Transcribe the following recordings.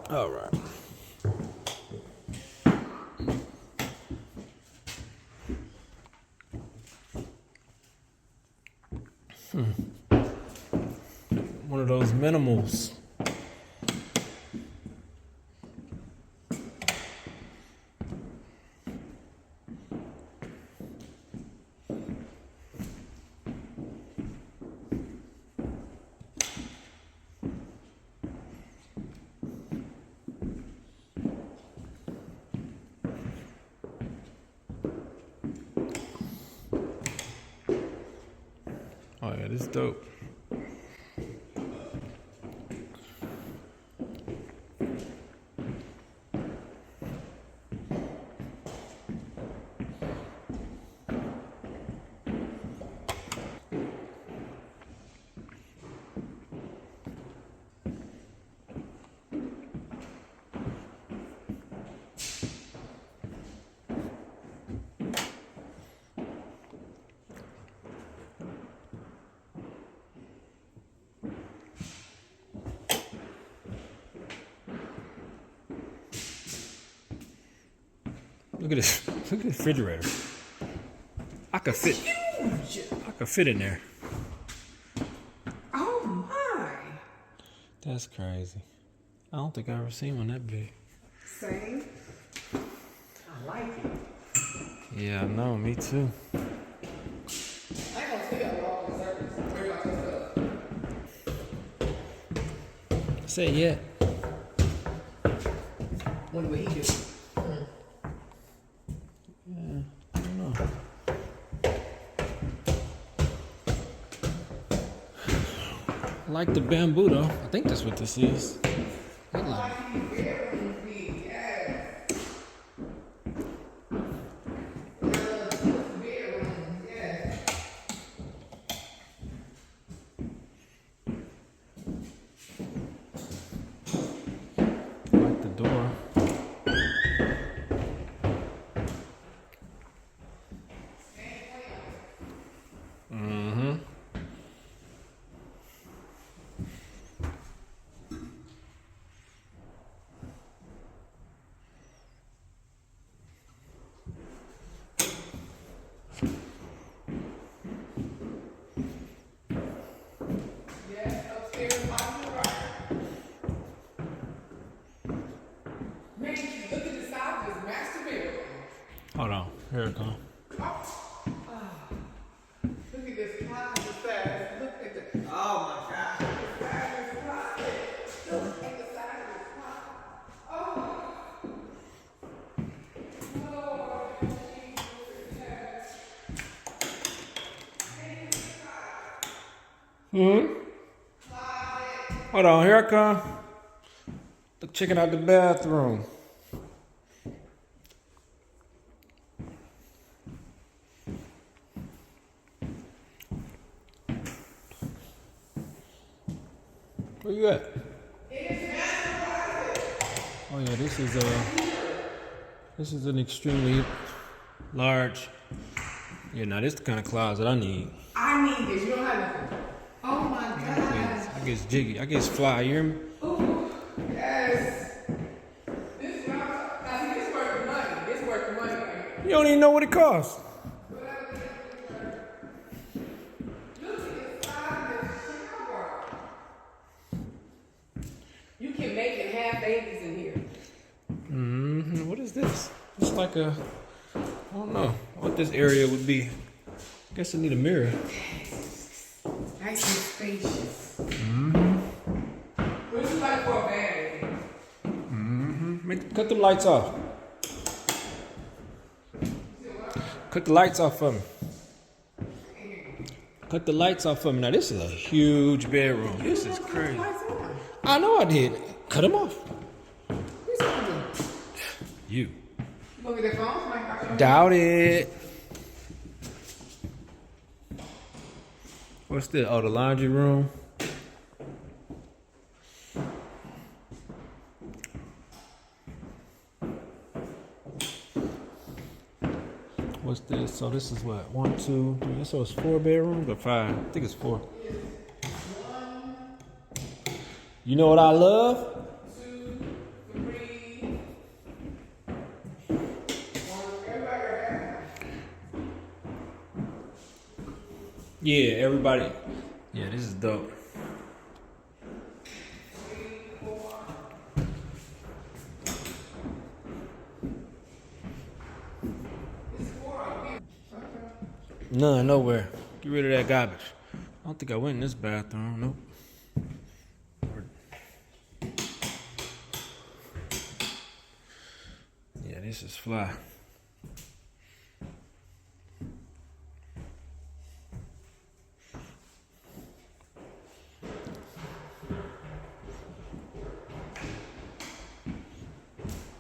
All right. One of those minimals. Oh yeah, this is dope. Look at this. Look at the refrigerator. I could fit. Huge. I could fit in there. Oh my. That's crazy. I don't think I've ever seen one that big. Same. I like it. Yeah, I know. Me too. I ain't gonna tell you all the service. Where about your stuff? Say it yet. Wonder what he do. I don't know. I like the bamboo though. I think that's what this is. I like it. I like the door. Mm-hmm. Hold on. Here it comes. Look at this closet size. Look at the. Oh my God. The size of this closet. Look at the size of this closet. Oh. Lord Jesus. Hold on. Here I come. Checking out the bathroom. Where you at? Oh yeah, this is an extremely large. Yeah, now this is the kind of closet I need. I need this. You don't have nothing. Oh my God. I guess jiggy. I guess fly. You hear me? Ooh, yes. This worth the money. This worth the money. Right? You don't even know what it costs. You can make it have babies in here. Mm-hmm. What is this? It's like a, I don't know what this area would be. I guess I need a mirror. Nice and spacious. Mm-hmm. What is it like for a bag? Mm-hmm. Cut the lights off. Cut the lights off for me. Cut the lights off for me. Now this is a huge bedroom. This is crazy. I know I did. Cut them off. Who's talking? You. You gonna get their phone? Doubt it. What's this? Oh, the laundry room. What's this? So this is what? 1, 2, 3. So it's 4 bedrooms or 5? I think it's 4. You know what I love? 2, 3. Everybody. Yeah, everybody. Yeah, this is dope. 3, 4. It's 4. None, nowhere. Get rid of that garbage. I don't think I went in this bathroom. Nope. Yeah, this is fly.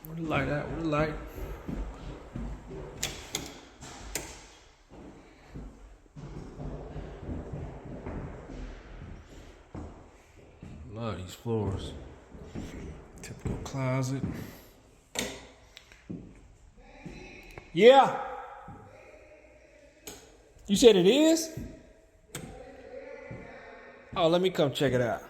Where the light at? Where the light? Love these floors. Typical closet. Yeah. You said it is? Oh, let me come check it out.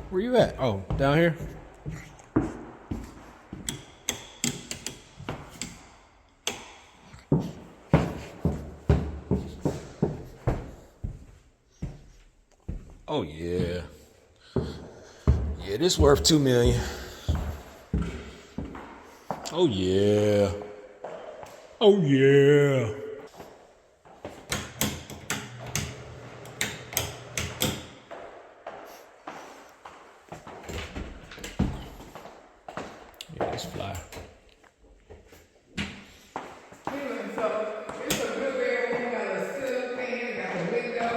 Where you at? Oh, down here? Oh yeah. Yeah, this worth $2 million. Oh yeah. Oh yeah. Yeah, it's fly. Anyway, so it's a good bedroom. Got a ceiling fan, got a window.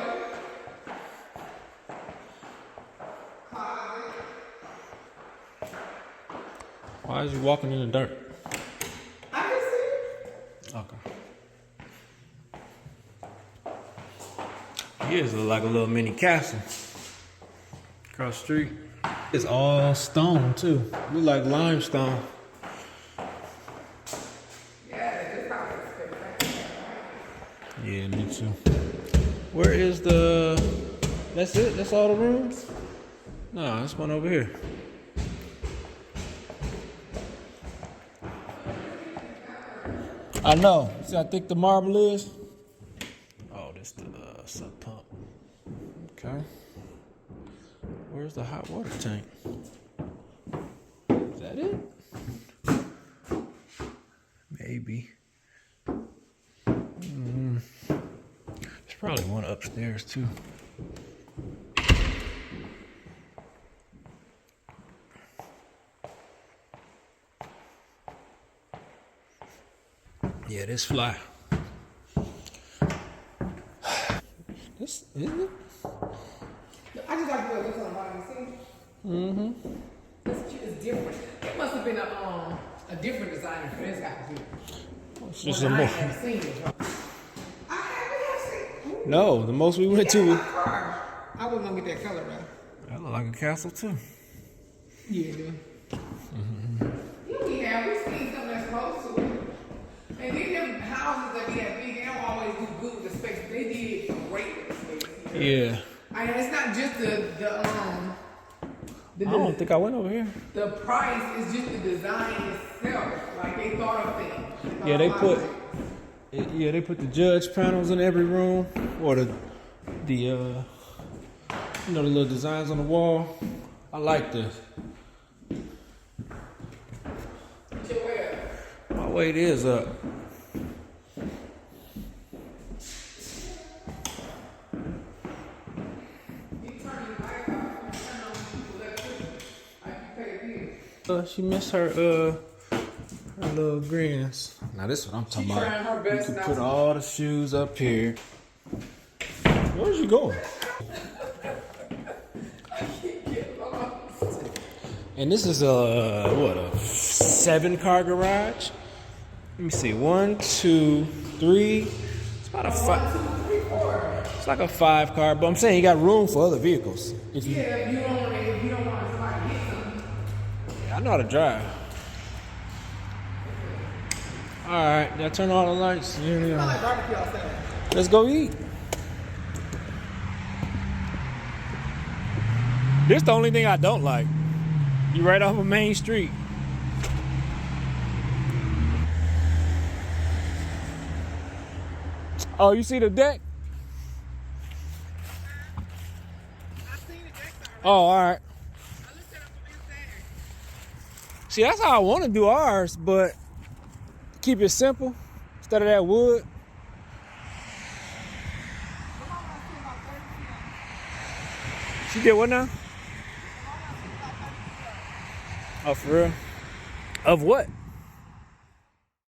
Closet. Why is you walking in the dirt? I can see. Okay. Here's like a little mini castle. Across the street. It's all stone too. Look like limestone. Yeah, this house is spectacular. Yeah, me too. Where is the... That's it? That's all the rooms? No, this one over here. I know. See how thick the marble is? Oh, this the sub pump. Okay. Where's the hot water tank? Is that it? Maybe. There's probably one upstairs too. Yeah, this fly. This isn't it? I just like the way it looks on the bottom. See? Mm-hmm. It's different. It must have been a different designer for this house here. It's just Well, a I more. ain't never seen it. I haven't seen it. No, the most we went to was. I wasn't gonna get that color though. That look like a castle too. Yeah, dude. Yeah, we have. We've seen something that's close to it. And then them houses that be that big, they don't always do good with the space. They did great with the space. Yeah. I mean, it's not just I don't think I went over here. the price is just the design itself. Like they thought of things. Yeah, they put. Yeah, they put the judge panels in every room, or the you know, the little designs on the wall. I like this. My weight is up. She missed her little grins. Now this is what I'm talking She trying her about. You best can not put to- all the shoes up here. Where's you going? And this is a 7-car garage. Let me see, 1, 2, 3. It's about a 5. It's like a 5-car, but I'm saying you got room for other vehicles. If you, Yeah, if you don't want somebody to hit something. I know how to drive. right, now turn all the lights. I like barbecue outside. Let's go eat. This the only thing I don't like. You right off of Main Street. Oh, you see the deck? I seen it next time. Oh, all right. I looked it up from inside. See, that's how I want to do ours, but keep it simple instead of that wood. She did what now? Oh, for real? Of what?